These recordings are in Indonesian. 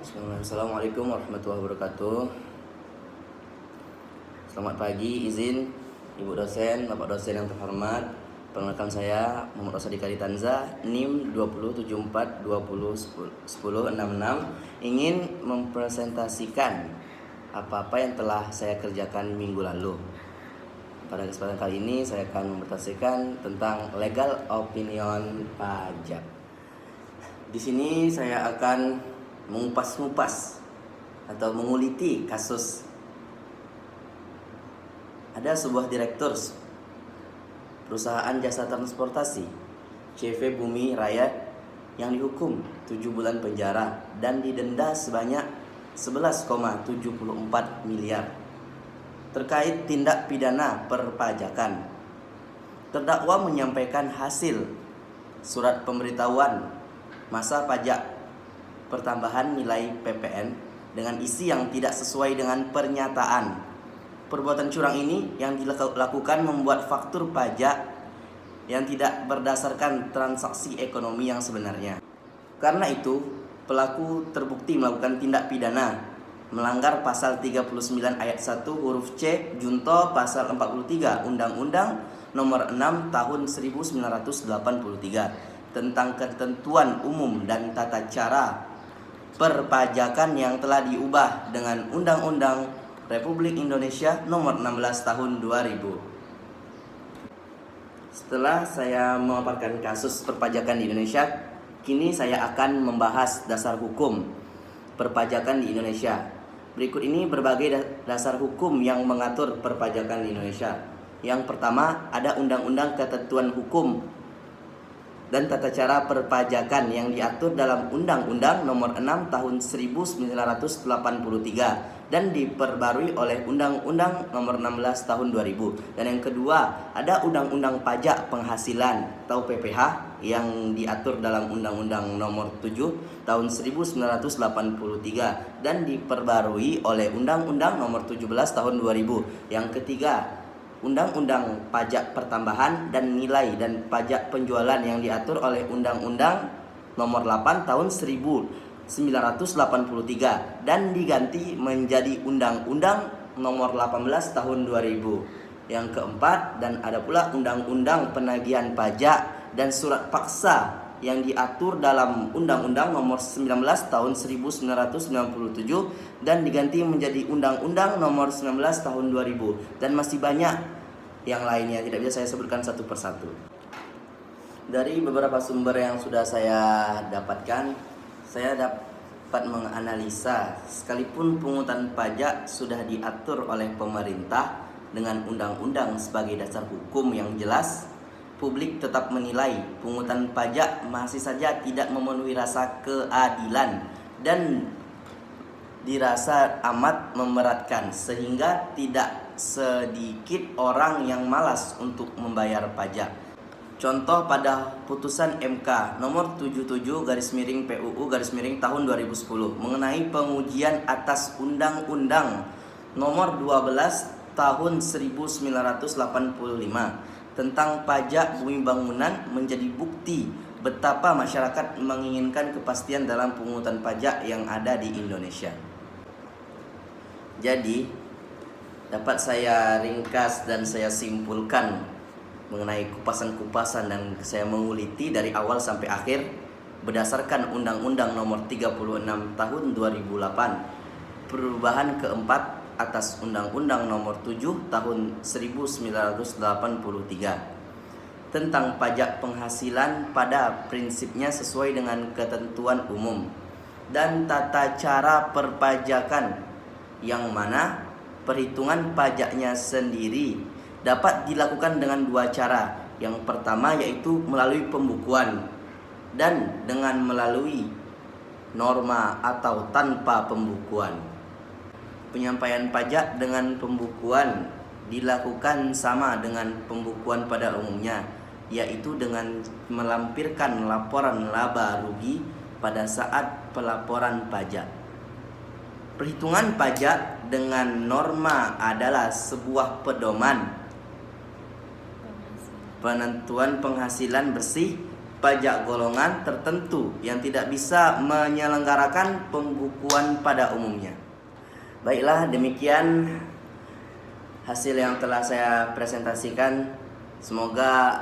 Assalamualaikum warahmatullahi wabarakatuh. Selamat pagi, izin Ibu dosen, Bapak dosen yang terhormat. Perkenalkan saya Muhammad Rosadi Karitanza, NIM 2074201066, ingin mempresentasikan apa-apa yang telah saya kerjakan minggu lalu. Pada kesempatan kali ini saya akan mempresentasikan tentang legal opinion pajak. Di sini saya akan mengupas-ngupas atau menguliti kasus. Ada sebuah direktur perusahaan jasa transportasi CV Bumi Raya yang dihukum 7 bulan penjara dan didenda sebanyak 11,74 miliar terkait tindak pidana perpajakan. Terdakwa menyampaikan hasil surat pemberitahuan masa pajak pertambahan nilai PPN dengan isi yang tidak sesuai dengan pernyataan. Perbuatan curang ini yang dilakukan membuat faktur pajak yang tidak berdasarkan transaksi ekonomi yang sebenarnya. Karena itu, pelaku terbukti melakukan tindak pidana melanggar pasal 39 ayat 1 huruf C junto pasal 43 Undang-Undang Nomor 6 Tahun 1983 tentang ketentuan umum dan tata cara perpajakan yang telah diubah dengan Undang-Undang Republik Indonesia Nomor 16 Tahun 2000. Setelah saya memaparkan kasus perpajakan di Indonesia, kini saya akan membahas dasar hukum perpajakan di Indonesia. Berikut ini berbagai dasar hukum yang mengatur perpajakan di Indonesia. Yang pertama, ada Undang-Undang Ketentuan Hukum dan tata cara perpajakan yang diatur dalam Undang-Undang Nomor 6 Tahun 1983 dan diperbarui oleh Undang-Undang Nomor 16 Tahun 2000. Dan yang kedua, ada Undang-Undang Pajak Penghasilan atau PPH yang diatur dalam Undang-Undang Nomor 7 Tahun 1983 dan diperbarui oleh Undang-Undang Nomor 17 Tahun 2000. Yang ketiga, Undang-Undang Pajak Pertambahan dan Nilai dan Pajak Penjualan yang diatur oleh Undang-Undang Nomor 8 Tahun 1983 dan diganti menjadi Undang-Undang Nomor 18 Tahun 2000. Yang keempat, dan ada pula Undang-Undang Penagihan Pajak dan Surat Paksa yang diatur dalam Undang-Undang Nomor 19 Tahun 1997 dan diganti menjadi Undang-Undang Nomor 19 Tahun 2000, dan masih banyak yang lainnya, tidak bisa saya sebutkan satu persatu. Dari beberapa sumber yang sudah saya dapatkan, saya dapat menganalisa sekalipun pungutan pajak sudah diatur oleh pemerintah dengan undang-undang sebagai dasar hukum yang jelas, publik tetap menilai pungutan pajak masih saja tidak memenuhi rasa keadilan dan dirasa amat memberatkan, sehingga tidak sedikit orang yang malas untuk membayar pajak. Contoh pada putusan MK nomor 77/PUU/tahun 2010 mengenai pengujian atas Undang-Undang Nomor 12 Tahun 1985 tentang pajak bumi bangunan menjadi bukti betapa masyarakat menginginkan kepastian dalam pungutan pajak yang ada di Indonesia. Jadi, dapat saya ringkas dan saya simpulkan mengenai kupasan-kupasan dan saya menguliti dari awal sampai akhir berdasarkan Undang-Undang Nomor 36 Tahun 2008, perubahan keempat atas Undang-Undang Nomor 7 Tahun 1983 tentang pajak penghasilan pada prinsipnya sesuai dengan ketentuan umum dan tata cara perpajakan, yang mana perhitungan pajaknya sendiri dapat dilakukan dengan dua cara. Yang pertama yaitu melalui pembukuan dan dengan melalui norma atau tanpa pembukuan. Penyampaian pajak dengan pembukuan dilakukan sama dengan pembukuan pada umumnya, yaitu dengan melampirkan laporan laba rugi pada saat pelaporan pajak. Perhitungan pajak dengan norma adalah sebuah pedoman penentuan penghasilan bersih pajak golongan tertentu yang tidak bisa menyelenggarakan pembukuan pada umumnya. Baiklah, demikian hasil yang telah saya presentasikan. Semoga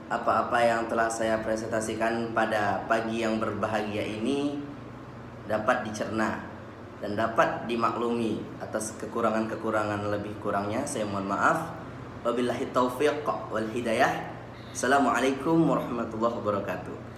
apa-apa yang telah saya presentasikan pada pagi yang berbahagia ini dapat dicerna dan dapat dimaklumi. Atas kekurangan-kekurangan lebih kurangnya saya mohon maaf. Wabillahi taufiq wal hidayah. Assalamualaikum warahmatullahi wabarakatuh.